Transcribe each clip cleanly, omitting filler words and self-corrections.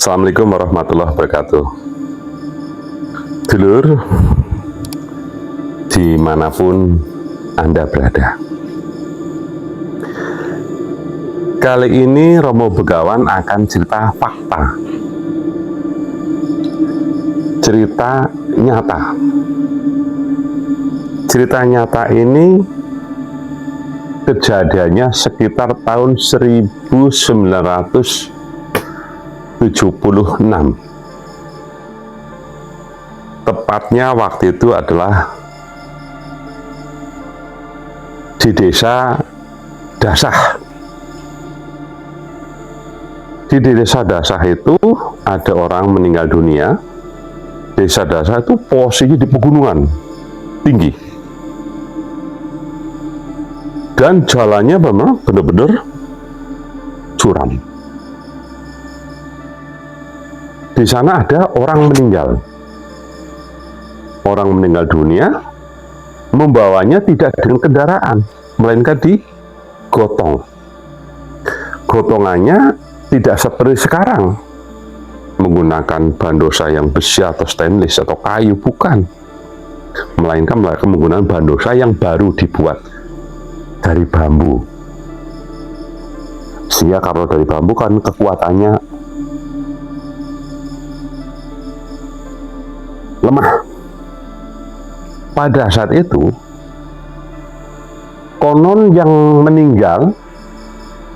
Assalamualaikum warahmatullahi wabarakatuh. Dulur, dimanapun Anda berada, kali ini Romo Begawan akan cerita fakta, cerita nyata. Cerita nyata ini kejadiannya sekitar tahun 1976. Tepatnya waktu itu adalah di desa Dasah. Di desa Dasah itu ada orang meninggal dunia. Desa Dasah itu posisi di pegunungan tinggi. Dan jalannya memang benar-benar curam. Di sana ada orang meninggal. Orang meninggal dunia, membawanya tidak dengan kendaraan, melainkan di gotong. Gotongannya tidak seperti sekarang, menggunakan bandosa yang besi atau stainless atau kayu, bukan. Melainkan mereka menggunakan bandosa yang baru dibuat dari bambu. Sehingga kalau dari bambu kan kekuatannya lemah. Pada saat itu, konon yang meninggal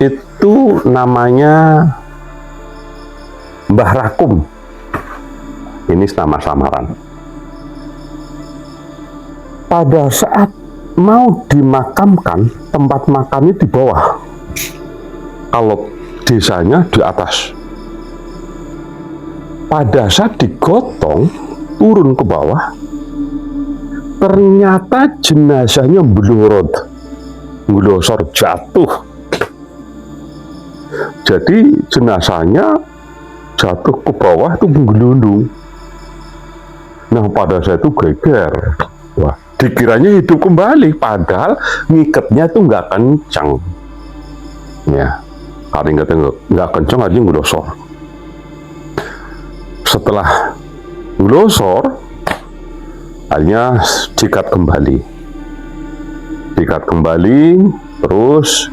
itu namanya Mbah Rakum. Ini nama samaran. Pada saat mau dimakamkan, tempat makamnya di bawah. Kalau desanya di atas. Pada saat digotong, turun ke bawah, ternyata jenazahnya ngelosor jatuh. Jadi jenazahnya jatuh ke bawah itu menggelundung. Nah, pada saat itu geger. Wah, dikiranya hidup kembali, padahal ngikatnya itu nggak kencang. Ya, kalau ngikatnya nggak kencang aja ngelosor. Setelah ngelosor, hanya diikat kembali, terus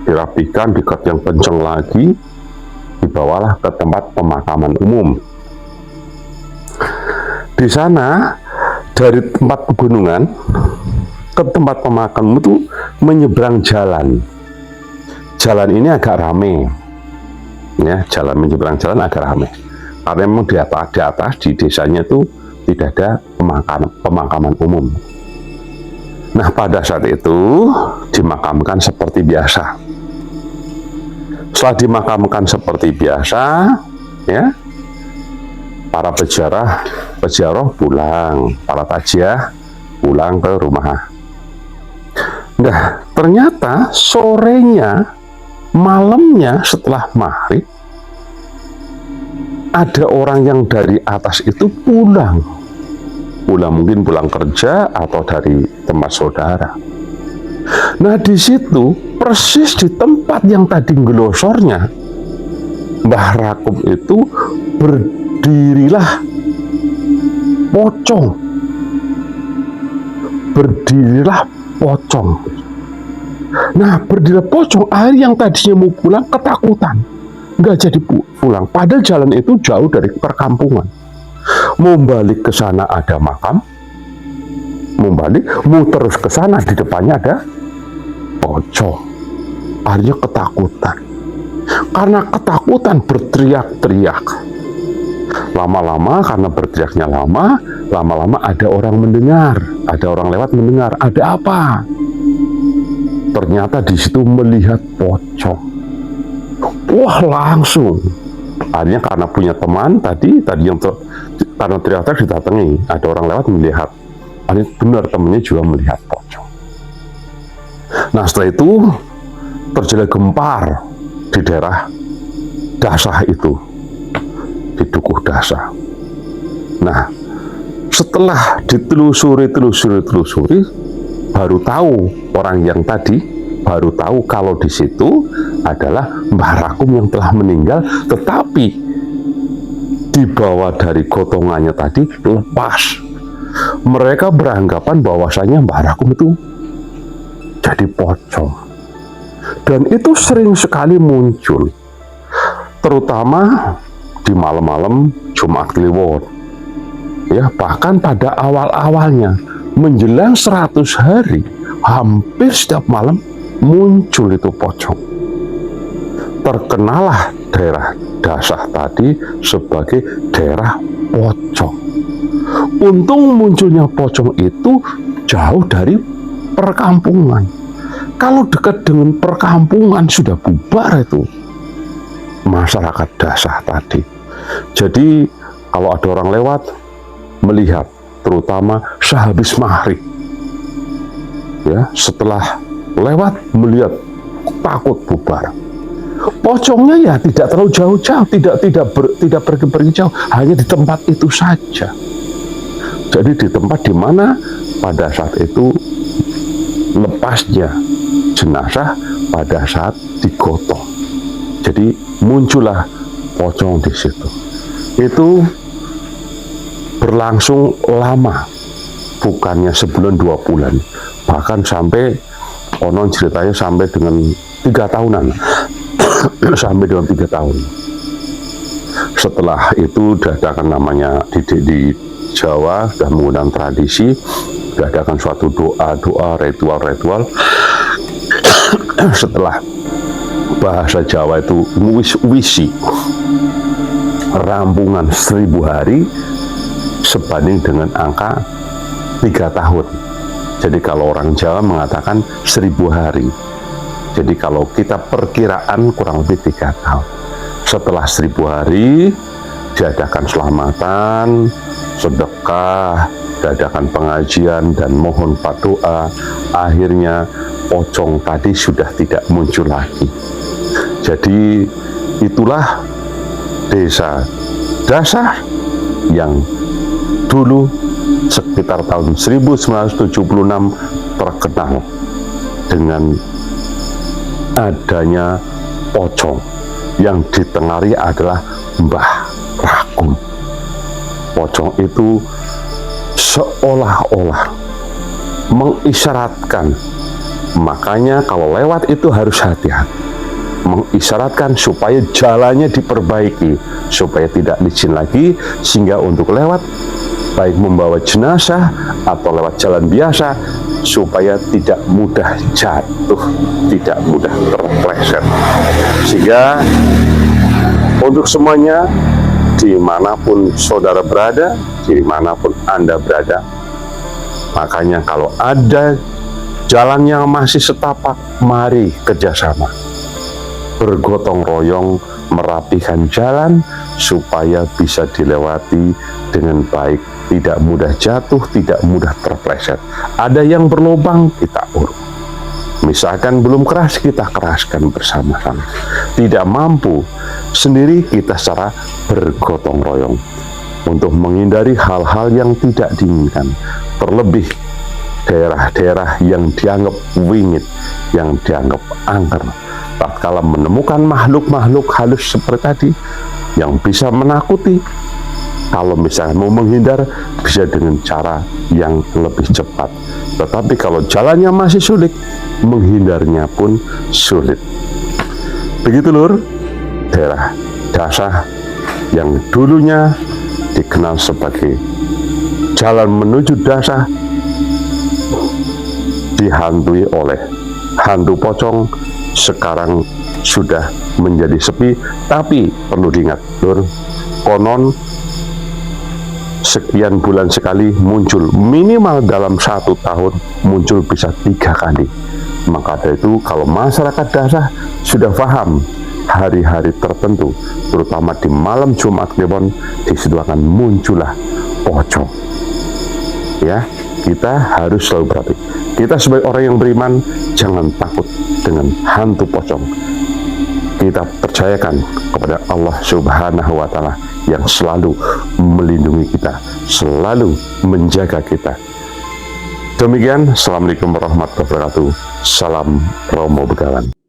dirapikan, diikat yang kencang lagi, dibawalah ke tempat pemakaman umum. Di sana, dari tempat pegunungan ke tempat pemakaman itu menyeberang jalan. Jalan ini agak rame, ya, menyeberang jalan agak rame. Karena memang di atas di desanya itu tidak ada pemakaman umum. Nah, pada saat itu dimakamkan seperti biasa. Setelah dimakamkan seperti biasa, ya, para peziarah pulang, para tajiah pulang ke rumah. Nah, ternyata sorenya, malamnya setelah maghrib, ada orang yang dari atas itu pulang mungkin pulang kerja atau dari tempat saudara. Nah, di situ persis di tempat yang tadi ngelosornya Mbah Rakum itu berdirilah pocong. Nah, berdirilah pocong. Air yang tadinya mau pulang ketakutan, nggak jadi pulang. Padahal jalan itu jauh dari perkampungan. Mau balik ke sana ada makam, mau terus ke sana di depannya ada pocong. Akhirnya ketakutan. Karena ketakutan berteriak-teriak. Lama-lama karena berteriaknya lama-lama ada orang mendengar, ada orang lewat mendengar, ada apa? Ternyata di situ melihat pocong. Wah, langsung. Akhirnya karena punya teman tadi yang karena teriak-teriak didatangi, ada orang lewat melihat. Akhirnya benar temannya juga melihat pocong. Nah, setelah itu terjadi gempar di daerah Dasah itu, di Dukuh Dasah. Nah, setelah ditelusuri, baru tahu orang yang tadi baru tahu kalau di situ adalah Mbah Rakum yang telah meninggal, tetapi dibawa dari gotongannya tadi lepas. Mereka beranggapan bahwasanya Mbah Rakum itu jadi pocong. Dan itu sering sekali muncul, terutama di malam-malam Jumat Kliwon. Ya, bahkan pada awal-awalnya menjelang 100 hari, hampir setiap malam muncul itu pocong. Terkenalah daerah Dasah tadi sebagai daerah pocong. Untung munculnya pocong itu jauh dari perkampungan. Kalau dekat dengan perkampungan sudah bubar itu masyarakat Dasah tadi. Jadi kalau ada orang lewat melihat, terutama sehabis maghrib, ya, setelah lewat melihat, takut bubar. Pocongnya ya tidak terlalu jauh-jauh, tidak pergi jauh, hanya di tempat itu saja. Jadi di tempat di mana pada saat itu lepasnya jenazah pada saat digotong. Jadi muncullah pocong di situ. Itu berlangsung lama, bukannya sebulan 2 bulan, bahkan sampai konon ceritanya sampai dengan 3 tahunan. Sampai dengan 3 tahun. Setelah itu diadakan namanya di Jawa, sudah menggunakan tradisi, diadakan suatu doa, ritual. Setelah bahasa Jawa itu wisi, rampungan 1000 hari sebanding dengan angka 3 tahun. Jadi kalau orang Jawa mengatakan 1000 hari. Jadi kalau kita perkiraan kurang lebih 3 tahun. Setelah 1000 hari diadakan selamatan, sedekah, diadakan pengajian dan mohon doa. Akhirnya pocong tadi sudah tidak muncul lagi. Jadi itulah desa Dasah yang dulu sekitar tahun 1976 terkenal dengan adanya pocong yang ditengari adalah Mbah Rakum. Pocong itu seolah-olah mengisyaratkan, makanya kalau lewat itu harus hati-hati, mengisyaratkan supaya jalannya diperbaiki, supaya tidak licin lagi, sehingga untuk lewat baik membawa jenazah atau lewat jalan biasa, supaya tidak mudah jatuh, tidak mudah terpleset. Sehingga untuk semuanya, dimanapun saudara berada, dimanapun Anda berada, makanya kalau ada jalan yang masih setapak, mari kerjasama, bergotong royong, merapikan jalan supaya bisa dilewati dengan baik, tidak mudah jatuh, tidak mudah terpleset. Ada yang berlubang, kita uruk. Misalkan belum keras, kita keraskan bersama-sama. Tidak mampu sendiri, kita secara bergotong royong untuk menghindari hal-hal yang tidak diinginkan. Terlebih daerah-daerah yang dianggap wingit, yang dianggap angker. Tatkala menemukan makhluk-makhluk halus seperti tadi yang bisa menakuti, kalau misalnya mau menghindar, bisa dengan cara yang lebih cepat. Tetapi kalau jalannya masih sulit, menghindarnya pun sulit. Begitu lur, daerah Dasah yang dulunya dikenal sebagai jalan menuju Dasah dihantui oleh hantu pocong, sekarang sudah menjadi sepi. Tapi perlu diingat lur, konon sekian bulan sekali muncul, minimal dalam 1 tahun muncul bisa 3 kali. Maka dari itu kalau masyarakat Dasah sudah paham hari-hari tertentu, terutama di malam Jumat Kliwon, disituakan muncullah pocong. Ya, kita harus selalu berhati. Kita sebagai orang yang beriman jangan takut dengan hantu pocong. Kita percayakan kepada Allah Subhanahu wa Ta'ala yang selalu melindungi kita, selalu menjaga kita. Demikian, Assalamualaikum warahmatullahi wabarakatuh. Salam Romo Begawan.